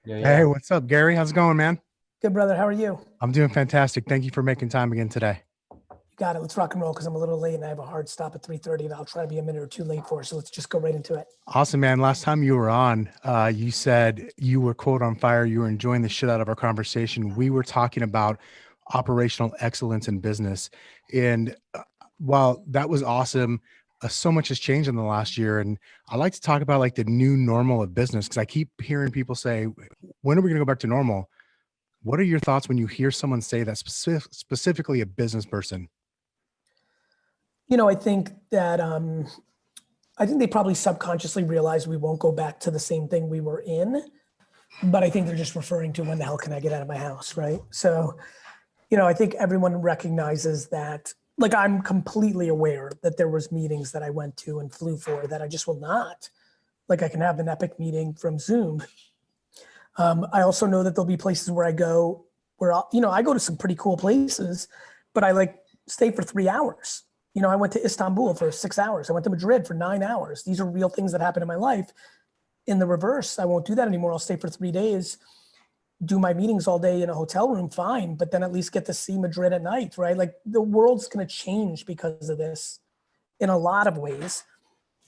Yeah, Hey, yeah. what's up, Gary? How's it going, man? Good brother, how are you? I'm doing fantastic. Thank you for making time again today. You got it. Let's rock and roll because I'm a little late and I have a hard stop at 3:30 and I'll try to be a minute or two late for. So let's just go right into it. Awesome, man. Last time you were on, you said you were quote on fire. You were enjoying the shit out of our conversation. We were talking about operational excellence in business. And while that was awesome, so much has changed in the last year. And I like to talk about like the new normal of business because I keep hearing people say, when are we going to go back to normal? What are your thoughts when you hear someone say that specifically a business person? I think that I think they probably subconsciously realize we won't go back to the same thing we were in, but I think they're just referring to when the hell can I get out of my house, right? So, I think everyone recognizes that. Like I'm completely aware that there was meetings that I went to and flew for that I just will not. Like I can have an epic meeting from Zoom. I also know that there'll be places where I go where I go to some pretty cool places, but I like stay for 3 hours. I went to Istanbul for 6 hours. I went to Madrid for 9 hours. These are real things that happen in my life. In the reverse, I won't do that anymore. I'll stay for 3 days, do my meetings all day in a hotel room, fine, but then at least get to see Madrid at night, right? Like the world's gonna change because of this in a lot of ways.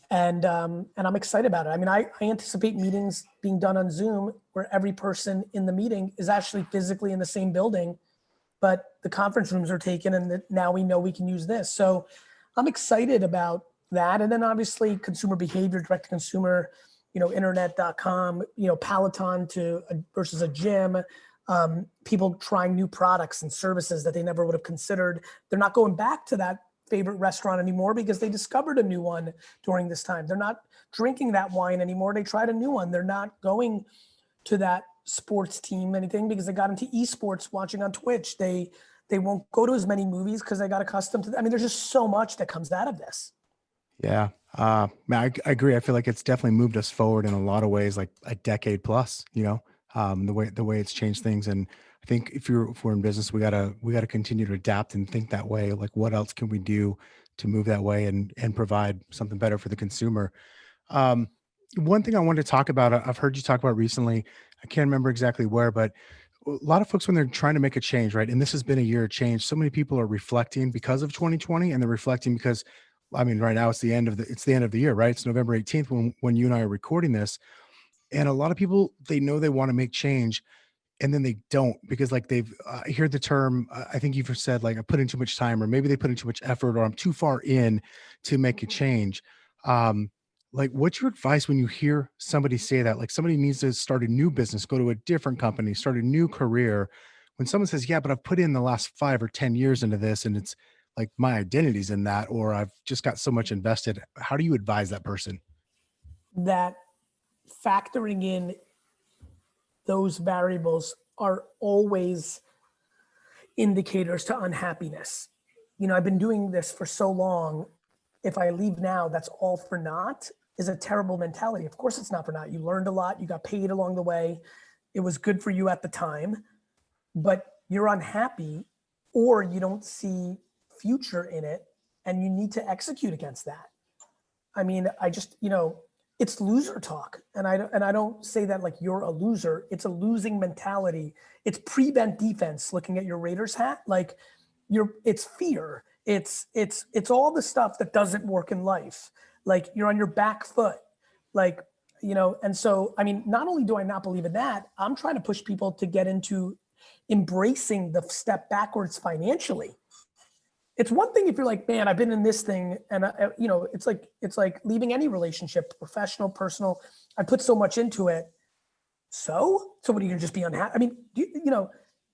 And I'm excited about it. I mean, I anticipate meetings being done on Zoom where every person in the meeting is actually physically in the same building, but the conference rooms are taken and now we know we can use this. So I'm excited about that. And then obviously consumer behavior, direct to consumer, internet.com, Peloton versus a gym, people trying new products and services that they never would have considered. They're not going back to that favorite restaurant anymore because they discovered a new one during this time. They're not drinking that wine anymore. They tried a new one. They're not going to that sports team anything because they got into esports watching on Twitch. They won't go to as many movies because they got accustomed to that. I mean, there's just so much that comes out of this. Yeah. Man, I agree. I feel like it's definitely moved us forward in a lot of ways, like a decade plus, the way it's changed things. And I think if we're in business, we gotta continue to adapt and think that way. Like what else can we do to move that way and provide something better for the consumer? Um, One thing I wanted to talk about, I've heard you talk about recently, I can't remember exactly where, but a lot of folks when they're trying to make a change, right? And this has been a year of change. So many people are reflecting because of 2020, and they're reflecting because, I mean, right now it's the end of the year, right? It's November 18th when you and I are recording this, and a lot of people they know they want to make change, and then they don't because like I hear the term. I think you've said like I put in too much time, or maybe they put in too much effort, or I'm too far in to make a change. Um, like, what's your advice when you hear somebody say that? Like somebody needs to start a new business, go to a different company, start a new career. When someone says, "Yeah, but I've put in the last 5 or 10 years into this, and it's like my identity's in that," or "I've just got so much invested." How do you advise that person? That factoring in those variables are always indicators to unhappiness. I've been doing this for so long. If I leave now, that's all for naught is a terrible mentality. Of course, it's not for naught. You learned a lot, you got paid along the way. It was good for you at the time, but you're unhappy or you don't see future in it and you need to execute against that. I mean, I just, it's loser talk. And I don't say that like you're a loser. It's a losing mentality. It's prevent defense looking at your Raiders hat. Like it's fear. It's all the stuff that doesn't work in life. Like you're on your back foot. Like, and so, I mean, not only do I not believe in that, I'm trying to push people to get into embracing the step backwards financially. It's one thing if you're like, man, I've been in this thing, and it's like leaving any relationship, professional, personal. I put so much into it. So what are you gonna just be unhappy? I mean,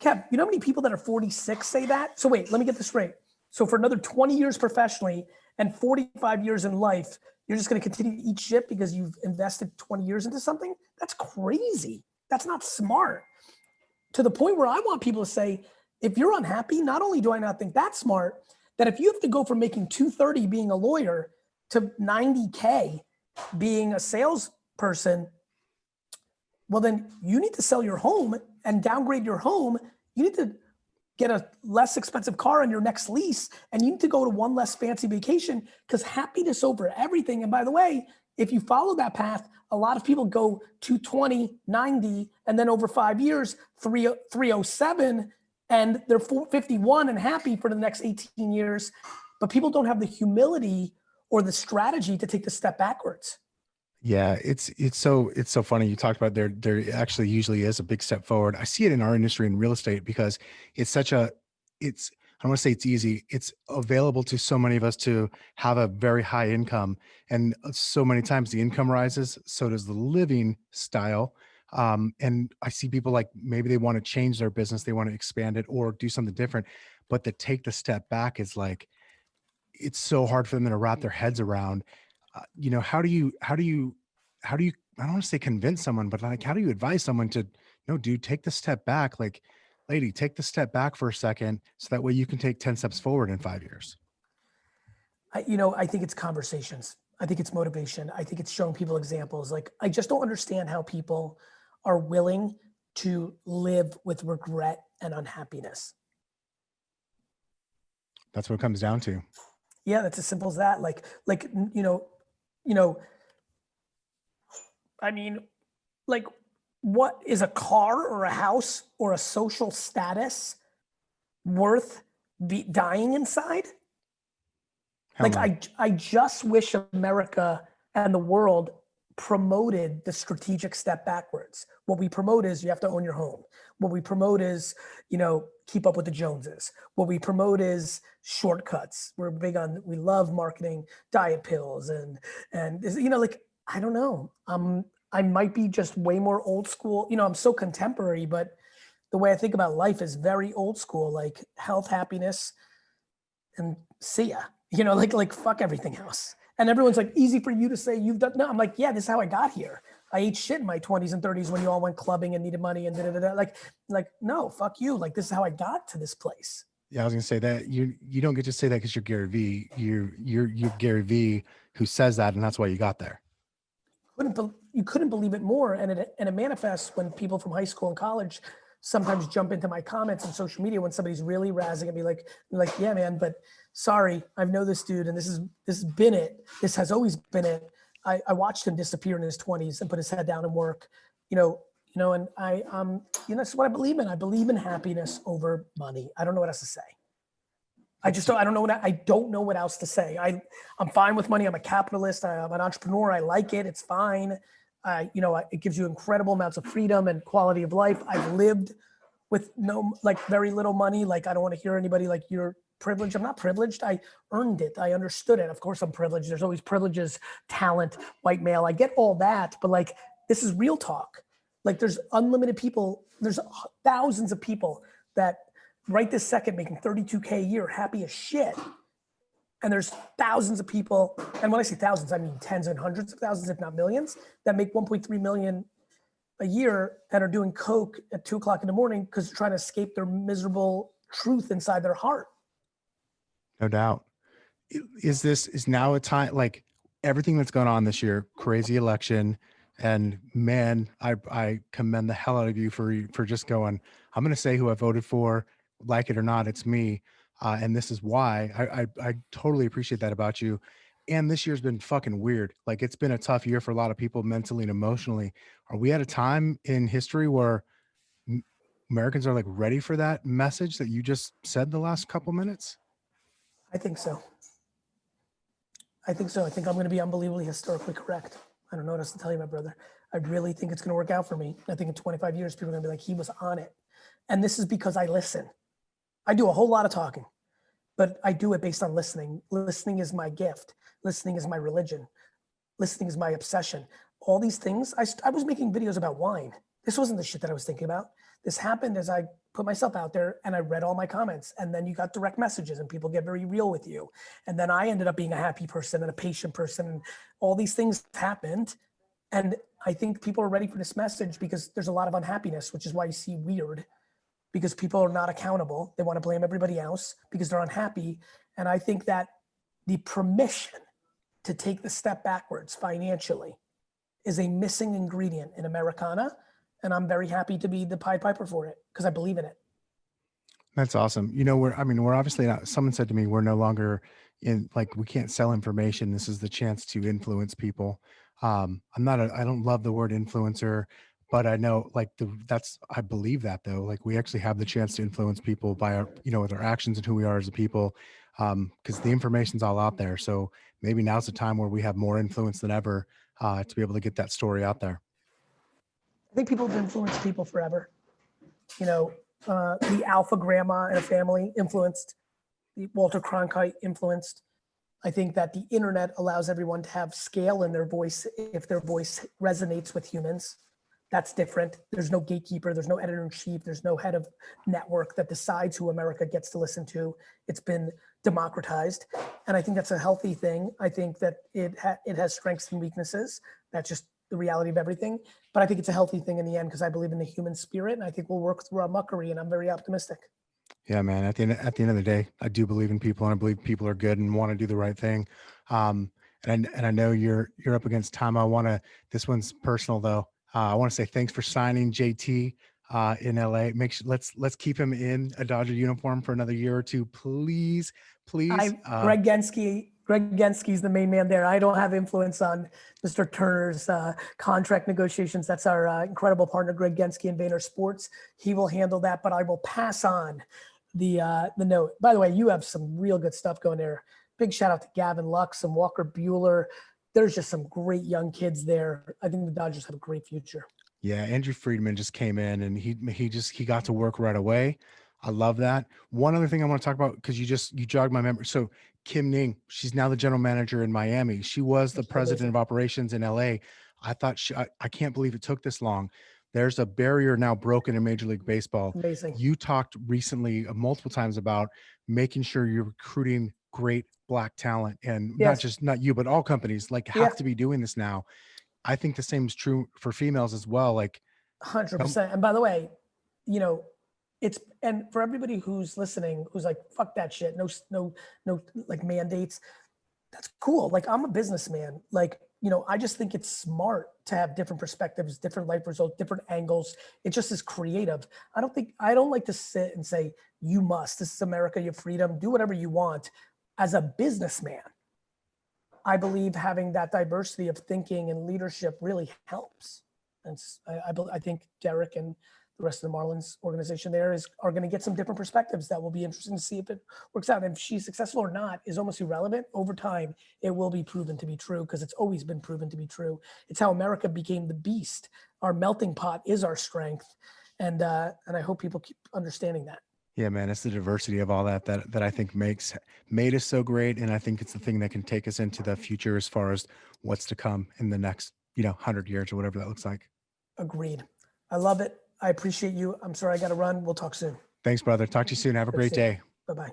Kev, you know how many people that are 46 say that? So wait, let me get this straight. So for another 20 years professionally and 45 years in life, you're just gonna continue to eat shit because you've invested 20 years into something? That's crazy. That's not smart. To the point where I want people to say, if you're unhappy, not only do I not think that's smart, that if you have to go from making 230 being a lawyer to 90K being a salesperson, well, then you need to sell your home and downgrade your home. You need to get a less expensive car on your next lease, and you need to go to one less fancy vacation because happiness over everything. And by the way, If you follow that path, a lot of people go 220, 90, and then over 5 years, 307, and they're 51 and happy for the next 18 years. But people don't have the humility or the strategy to take the step backwards. Yeah, it's so funny. You talked about there actually usually is a big step forward. I see it in our industry in real estate because it's such a it's I don't want to say it's easy. It's available to so many of us to have a very high income. And so many times the income rises, so does the living style. And I see people like maybe they want to change their business, they want to expand it or do something different, but to take the step back is like it's so hard for them to wrap their heads around. How do you I don't want to say convince someone, but like how do you advise someone to no, dude, take the step back, like lady, take the step back for a second so that way you can take 10 steps forward in 5 years. I think it's conversations. I think it's motivation. I think it's showing people examples. Like, I just don't understand how people are willing to live with regret and unhappiness. That's what it comes down to. Yeah, that's as simple as that. You know, I mean, like, what is a car or a house or a social status worth dying inside? Hell Like, no. I just wish America and the world promoted the strategic step backwards. What we promote is you have to own your home. What we promote is, keep up with the Joneses. What we promote is shortcuts. We're big on, we love marketing diet pills and like, I don't know. I might be just way more old school. I'm so contemporary, but the way I think about life is very old school, like health, happiness, and see ya. Like fuck everything else. And everyone's like, easy for you to say you've done. No, I'm like, yeah, this is how I got here. I ate shit in my 20s and 30s when you all went clubbing and needed money and da da da. Like, no, fuck you. Like, this is how I got to this place. Yeah, I was gonna say that you don't get to say that because you're Gary V. You're Gary V who says that, and that's why you got there. You couldn't believe it more, and it manifests when people from high school and college sometimes jump into my comments on social media when somebody's really razzing at me, like, yeah, man, but sorry, I know this dude, and this has been it. This has always been it. I watched him disappear in his 20s and put his head down and work, and that's what I believe in. I believe in happiness over money. I don't know what else to say. I don't know what else to say. I'm fine with money. I'm a capitalist. I'm an entrepreneur. I like it. It's fine. It gives you incredible amounts of freedom and quality of life. I've lived with very little money. Like, I don't want to hear anybody like, you're privileged. I'm not privileged. I earned it. I understood it. Of course I'm privileged. There's always privileges, talent, white male. I get all that, but like, this is real talk. Like, there's unlimited people. There's thousands of people that right this second making 32K a year, happy as shit. And there's thousands of people, and when I say thousands, I mean tens and hundreds of thousands, if not millions, that make 1.3 million a year that are doing coke at 2 o'clock in the morning because they're trying to escape their miserable truth inside their heart. No doubt. Is now a time like everything that's gone on this year, crazy election, and man, I commend the hell out of you for just going. I'm going to say who I voted for, like it or not, it's me, and this is why. I totally appreciate that about you. And this year's been fucking weird. Like it's been a tough year for a lot of people mentally and emotionally. Are we at a time in history where M- Americans are like ready for that message that you just said the last couple minutes? I think so. I think so. I think I'm going to be unbelievably historically correct. I don't know what else to tell you, my brother. I really think it's going to work out for me. I think in 25 years, people are going to be like, he was on it. And this is because I listen. I do a whole lot of talking, but I do it based on listening. Listening is my gift. Listening is my religion. Listening is my obsession. All these things, I was making videos about wine. This wasn't the shit that I was thinking about. This happened as I put myself out there and I read all my comments, and then you got direct messages and people get very real with you. And then I ended up being a happy person and a patient person, and all these things happened. And I think people are ready for this message because there's a lot of unhappiness, which is why you see weird, because people are not accountable. They want to blame everybody else because they're unhappy. And I think that the permission to take the step backwards financially is a missing ingredient in Americana. And I'm very happy to be the Pied Piper for it because I believe in it. That's awesome. We're obviously not, someone said to me, we're no longer in, like, we can't sell information. This is the chance to influence people. I don't love the word influencer, but I know like I believe that though, like we actually have the chance to influence people by our, with our actions and who we are as a people. Cause the information's all out there. So maybe now's the time where we have more influence than ever, to be able to get that story out there. I think people have influenced people forever. You know, the alpha grandma in a family influenced, the Walter Cronkite influenced. I think that the internet allows everyone to have scale in their voice if their voice resonates with humans. That's different. There's no gatekeeper, there's no editor in chief, there's no head of network that decides who America gets to listen to. It's been democratized. And I think that's a healthy thing. I think that it has strengths and weaknesses. That's just the reality of everything. But I think it's a healthy thing in the end because I believe in the human spirit and I think we'll work through our muckery and I'm very optimistic. Yeah, man. At the end of the day, I do believe in people, and I believe people are good and want to do the right thing. And I know you're up against time. I want to. This one's personal though. I want to say thanks for signing JT in LA. Make sure let's keep him in a Dodger uniform for another year or two, please, please. Greg Genske's the main man there. I don't have influence on Mr. Turner's contract negotiations. That's our incredible partner, Greg Genske in Vayner Sports. He will handle that, but I will pass on the note. By the way, you have some real good stuff going there. Big shout out to Gavin Lux and Walker Bueller. There's just some great young kids there. I think the Dodgers have a great future. Yeah, Andrew Friedman just came in and he got to work right away. I love that. One other thing I want to talk about because you jogged my memory. So Kim Ning, she's now the general manager in Miami. She was the president of operations in LA. I can't believe it took this long. There's a barrier now broken in Major League Baseball. Amazing. You talked recently multiple times about making sure you're recruiting great black talent, and Yes. not you, but all companies like Yeah. have to be doing this now. I think the same is true for females as well. Like, 100%. And by the way, you know, and for everybody who's listening, who's like, fuck that shit. No, like mandates. That's cool. Like I'm a businessman. Like, I just think it's smart to have different perspectives, different life results, different angles. It just is creative. I don't like to sit and say, you must, this is America, you have freedom, do whatever you want. As a businessman, I believe having that diversity of thinking and leadership really helps. And I think Derek and the rest of the Marlins organization are going to get some different perspectives that will be interesting to see if it works out. And if she's successful or not is almost irrelevant. Over time, it will be proven to be true because it's always been proven to be true. It's how America became the beast. Our melting pot is our strength. And I hope people keep understanding that. yeah, man, it's the diversity of all that I think made us so great, and I think it's the thing that can take us into the future as far as what's to come in the next 100 years or whatever that looks like. Agreed. I love it. I appreciate you. I'm sorry I got to run. We'll talk soon. Thanks, brother. Talk to you soon. Have a great day. Bye-bye.